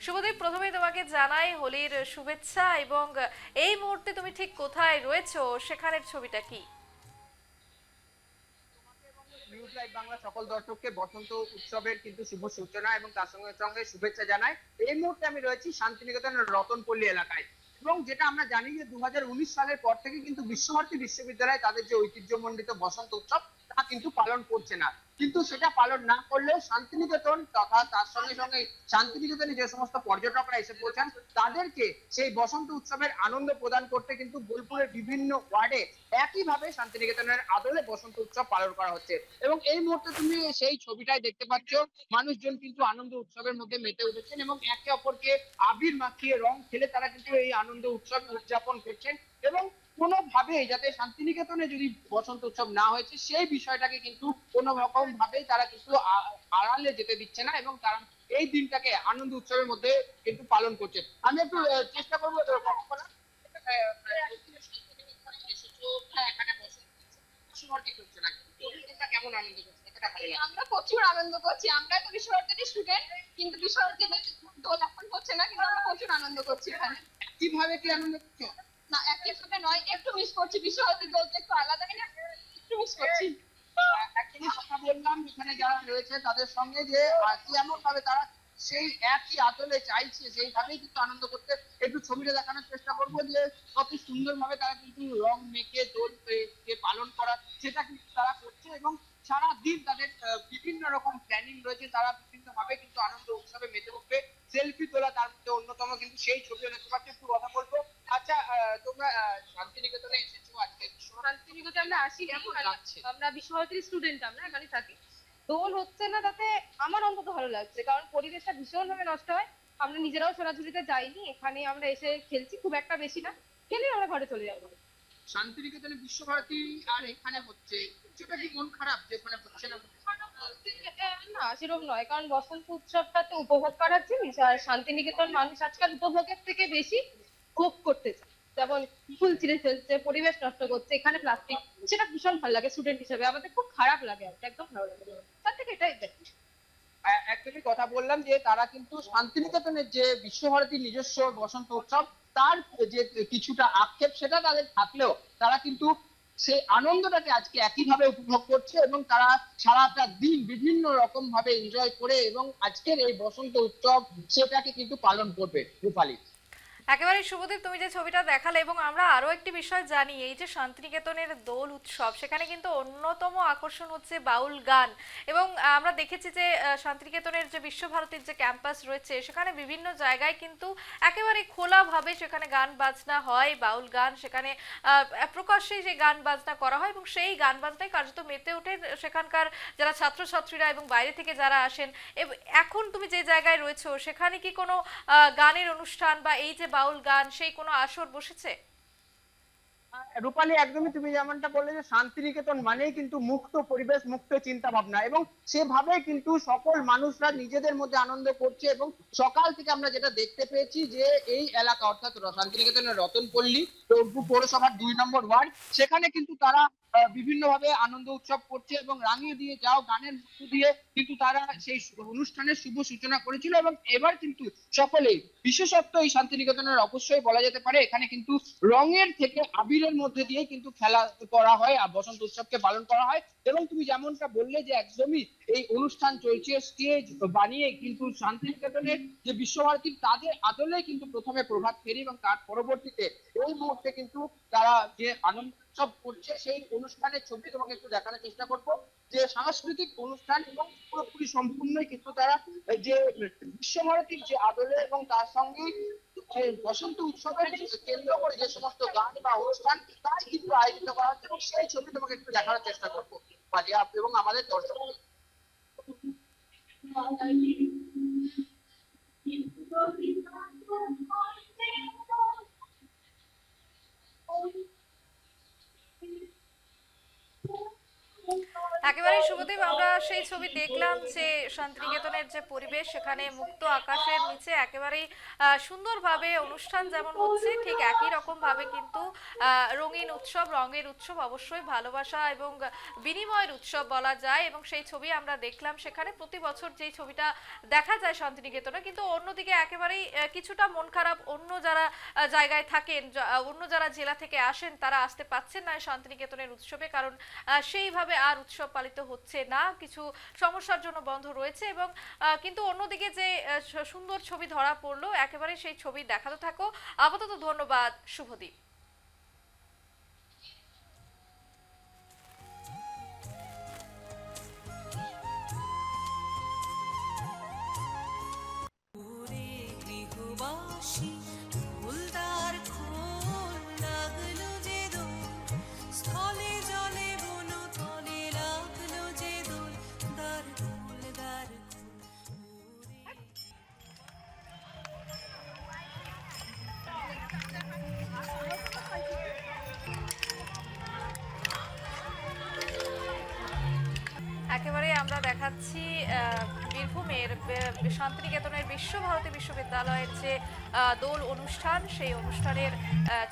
শুভদীপ, প্রথমেই তোমাকে জানাই হোলির শুভেচ্ছা। এবং এই মুহূর্তে তুমি ঠিক কোথায় রয়েছো, সেখানের ছবিটা কি? নিউজ লাইভ বাংলা সকল দর্শককে বসন্ত উৎসবের কিন্তু শুভ সূচনা এবং তার সঙ্গে সঙ্গে শুভেচ্ছা জানাই। এই মুহূর্তে আমি রয়েছি শান্তিনিকেতনের রতনপল্লী এলাকায়, এবং যেটা আমরা জানি যে 2019 সালের পর থেকে কিন্তু বিশ্বভারতী বিশ্ববিদ্যালয় তাদের যে ঐতিহ্যমণ্ডিত বসন্ত উৎসব তা কিন্তু পালন করছে না। কিন্তু সেটা পালন না করলেও শান্তিনিকেতন তথা তার সঙ্গে সঙ্গে শান্তিনিকেতনে যে সমস্ত পর্যটকরা এসে পৌঁছান তাদেরকে সেই বসন্ত উৎসবের আনন্দ প্রদান করতে কিন্তু বোলপুরের বিভিন্ন ওয়ার্ডে একইভাবে শান্তিনিকেতনের আদলে বসন্ত উৎসব পালন করা হচ্ছে। এবং এই মুহূর্তে তুমি সেই ছবিটাই দেখতে পাচ্ছ, মানুষজন কিন্তু আনন্দ উৎসবের মধ্যে মেতে উঠেছেন এবং একে অপরকে আবির মাখিয়ে রং খেলে তারা কিন্তু এই আনন্দ উৎসব উদযাপন করছেন। এবং কোনোভাবেই যাতে শান্তিনিকেতনে যদি বসন্ত উৎসব না হয়েছে সেই বিষয়টাকে কিন্তু কোনো রকম ভাবেই তারা কিন্তু আড়ালে যেতে দিচ্ছে না, এবং তারা এই দিনটাকে আনন্দ উৎসবের মধ্যে কিন্তু পালন করছে। আমি একটু চেষ্টা করবো কথা বলার। এসেছো এখানে বসন্ত উৎসব করছে না, কিন্তু কেমন আনন্দ করছে এটা ভালো লাগে। আমরা প্রচুর আনন্দ করছি। আমরা তো বিশ্বভারতী স্টুডেন্ট, কিন্তু বিশ্বভারতীতে দোল এখন হচ্ছে না, কিন্তু আমরা প্রচুর আনন্দ করছি এখানে। কিভাবে কি আনন্দ করছো? না, একই সাথে নয়, একটু মিস করছি। বিশ্বভারতী দোলটা একটু আলাদা, না একটু মিস করছি। একচুয়ালি কথা বললাম এখানে যারা রয়েছে তাদের সঙ্গে যে কেমন ভাবে তারা সেই একই আদলে চাইছে সেইভাবেই কিন্তু আনন্দ করতে। একটু ছবিটা দেখানোর চেষ্টা করবো যে কত সুন্দর ভাবে তারা কিন্তু রং মেখে দোল যে পালন করা সেটা কিন্তু তারা করছে, এবং সারা দিন তাদের বিভিন্ন রকম প্ল্যানিং রয়েছে। তারা বিভিন্ন ভাবে কিন্তু আনন্দ উৎসবে মেতে উঠবে। সেলফি তোলা তার মধ্যে অন্যতম, কিন্তু সেই ছবিও দেখতে পাচ্ছি। একটু কথা বলবো। আচ্ছা, তোমরা শান্তিনিকেতনে এসেছো আজকে, শান্তিনিকেতনে আমরা আসি, কেমন লাগছে? আমরা বিশ্বভারতীর স্টুডেন্ট, আমরা এখানে থাকি। দোল হচ্ছে না তাতে আমার অন্তত ভালো লাগছে, কারণ পরিবেশটা ভীষণ ভাবে নষ্ট হয়। আমরা নিজেরাও ছোড়াছুড়িতে যাইনি, এখানে আমরা এসে খেলছি, খুব একটা বেশি না, খেলে আমরা ঘরে চলে যাবো। শান্তিনিকেতনে বিশ্বভারতী আর এখানে হচ্ছে, সেটা কি মন খারাপ যে এখানে হচ্ছে না? না, সেরকম নয়, কারণ বসন্ত উৎসবটা তো উপভোগ করার জিনিস, আর শান্তিনিকেতন মানুষ আজকাল উপভোগের থেকে বেশি ভোগ করতে চায়। যেমন ফুল ছিঁড়ে ফেলছে, পরিবেশ নষ্ট করছে, এখানে প্লাস্টিক, সেটা ভীষণ ভালো লাগে। স্টুডেন্ট হিসেবে আমাদের খুব খারাপ লাগে, আর কি, একদম ভালো লাগে না। তার থেকে এটাই দেখি। একচুয়ালি কথা বললাম যে তারা কিন্তু শান্তিনিকেতনের যে বিশ্বভারতীর নিজস্ব বসন্ত উৎসব তার যে কিছুটা আক্ষেপ সেটা তাদের থাকলেও তারা কিন্তু সেই আনন্দটাকে আজকে একইভাবে উপভোগ করছে, এবং তারা সারাটা দিন বিভিন্ন রকম ভাবে এনজয় করে এবং আজকের এই বসন্ত উৎসব সেটাকে কিন্তু পালন করবে। রূপালী, একেবারে শুভদীপ, তুমি যে ছবিটা দেখালে, এবং আমরা আরো একটি বিষয় জানি, এই যে শান্তিনিকেতনের দোল উৎসব, সেখানে কিন্তু অন্যতম আকর্ষণ হচ্ছে বাউল গান। এবং আমরা দেখেছি যে শান্তিনিকেতনের যে বিশ্বভারতীর যে ক্যাম্পাস রয়েছে, সেখানে বিভিন্ন জায়গায় কিন্তু একেবারে খোলাভাবে সেখানে গান বাজনা হয়, বাউল গান সেখানে প্রকাশ্যে যে গান বাজনা করা হয়, এবং সেই গান বাজনায় কার্যত মেতে ওঠে সেখানকার যারা ছাত্রছাত্রীরা এবং বাইরে থেকে যারা আসেন। এখন তুমি যে জায়গায় রয়েছো, সেখানে কি কোনো গানের অনুষ্ঠান বা এই যে বাউল গান, সেই কোনো আসর বসেছে? রূপালী, একদমই তুমি যেমনটা বললে যে শান্তিনিকেতন মানেই কিন্তু মুক্ত পরিবেশ, মুক্ত চিন্তা ভাবনা, এবং সেভাবে কিন্তু সকল মানুষরা নিজেদের মধ্যে আনন্দ করছে। এবং সকাল থেকে আমরা যেটা দেখতে পেয়েছি যে এই এলাকা অর্থাৎ শান্তিনিকেতনের রতনপল্লী পৌরসভার 2 নম্বর ওয়ার্ড, সেখানে কিন্তু তারা বিভিন্ন ভাবে আনন্দ উৎসব করছে এবং রাঙিয়ে দিয়ে যাও গানের মধ্য দিয়ে কিন্তু তারা সেই অনুষ্ঠানের শুভ সূচনা করেছিল। এবং এবার কিন্তু সকলেই, বিশেষত্ব এই শান্তিনিকেতনের অবশ্যই বলা যেতে পারে, এখানে কিন্তু রঙের থেকে আবিরের মধ্যে দিয়ে কিন্তু খেলা করা হয় আর বসন্ত উৎসবকে পালন করা হয়। এবং তুমি যেমনটা বললে যে একদমই এই অনুষ্ঠান চলছে স্টেজ বানিয়ে, কিন্তু শান্তিনিকেতনের যে বিশ্বভারতী তাদের আদলে কিন্তু প্রথমে প্রভাত ফেরি, এবং তার পরবর্তীতে এই মুহূর্তে কিন্তু তারা যে আনন্দ উৎসব করছে সেই অনুষ্ঠানের ছবি তোমাকে একটু দেখানোর চেষ্টা করবো। যে সাংস্কৃতিক অনুষ্ঠান এবং পুরোপুরি সম্পূর্ণই কিন্তু তারা যে বিশ্বভারতীর যে আদলে এবং তার সঙ্গে বসন্ত উৎসবের কেন্দ্র করে যে সমস্ত গান বা অনুষ্ঠান তাই কিন্তু আয়োজিত করা হচ্ছে, এবং সেই ছবি তোমাকে একটু দেখানোর চেষ্টা করবো এবং আমাদের দর্শক। একেবারেই শুভদীপ, আমরা সেই ছবি দেখলাম যে শান্তিনিকেতনের যে পরিবেশ, সেখানে মুক্ত আকাশের নিচে একেবারেই সুন্দরভাবে অনুষ্ঠান যেমন হচ্ছে, ঠিক একই রকম ভাবে কিন্তু রঙিন উৎসব, রঙের উৎসব, অবশ্যই ভালোবাসা এবং বিনিময়ের উৎসব বলা যায়। এবং সেই ছবি আমরা দেখলাম সেখানে প্রতি বছর যেই ছবিটা দেখা যায় শান্তিনিকেতনে, কিন্তু অন্যদিকে একেবারেই কিছুটা মন খারাপ। অন্য যারা জায়গায় থাকেন, অন্য যারা জেলা থেকে আসেন, তারা আসতে পাচ্ছেন না শান্তিনিকেতনের উৎসবে, কারণ সেইভাবে আর উৎসব পালিত হচ্ছে না, কিছু সমস্যার জন্য বন্ধ রয়েছে। এবং কিন্তু অন্যদিকে যে সুন্দর ছবি ধরা পড়লো, একেবারে সেই ছবি দেখাতে থাকো। আপাতত ধন্যবাদ শুভদীপ। ওরে গৃহবাসী ফুলদার খোল লাগলো যে দোল, স্থলে জলে বনতলে লাগলো যে দোল, দ্বার খোল দ্বার খোল। ওরে একেবারে আমরা দেখাচ্ছি বীরভূমের শান্তিনিকেতনের বিশ্বভারতী বিশ্ববিদ্যালয়ের যে দোল অনুষ্ঠান, সেই অনুষ্ঠানের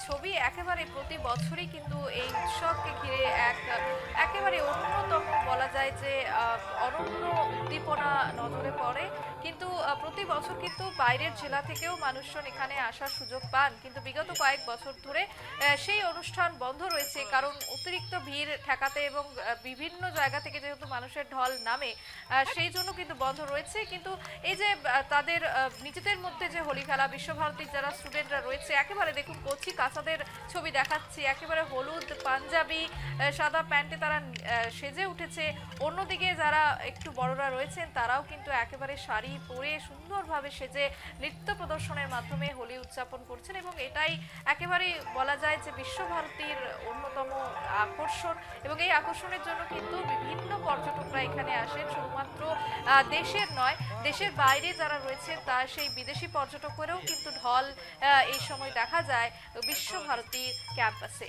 ছবি। একেবারে প্রতি বছরই কিন্তু এই উৎসবকে ঘিরে একেবারে অন্যতম বলা যায় যে অনন্য উদ্দীপনা নজরে পড়ে। কিন্তু প্রতি বছর কিন্তু বাইরের জেলা থেকেও মানুষজন এখানে আসার সুযোগ পান, কিন্তু বিগত কয়েক বছর ধরে সেই অনুষ্ঠান বন্ধ রয়েছে, কারণ অতিরিক্ত ভিড় ঠেকাতে এবং বিভিন্ন জায়গা থেকে যেহেতু মানুষের ঢল নামে, সেই জন্য কিন্তু বন্ধ রয়েছে। কিন্তু এই যে তাদের নিজেদের মধ্যে যে হোলি খেলা, বিশ্বভারতীর যারা স্টুডেন্টরা রয়েছে, একেবারে দেখুন কচি কাঁচাদের ছবি দেখাচ্ছি, একেবারে হলুদ পাঞ্জাবি সাদা প্যান্টে তারা সেজে উঠেছে। অন্যদিকে যারা একটু বড়রা রয়েছেন, তারাও কিন্তু একেবারে শাড়ি পরে সুন্দরভাবে সেজে নৃত্য প্রদর্শনের মাধ্যমে হোলি উদযাপন করছেন। এবং এটাই একেবারে বলা যায় যে বিশ্বভারতীর অন্যতম আকর্ষণ। এবং এই আকর্ষণের জন্য কিন্তু বিভিন্ন পর্যটকরা এখানে আসেন, শুধুমাত্র দেশের নয়, দেশের বাইরে যারা রয়েছে তার সেই বিদেশি পর্যটকেরও কিন্তু ঢল এই সময় দেখা যায় বিশ্বভারতীর ক্যাম্পাসে।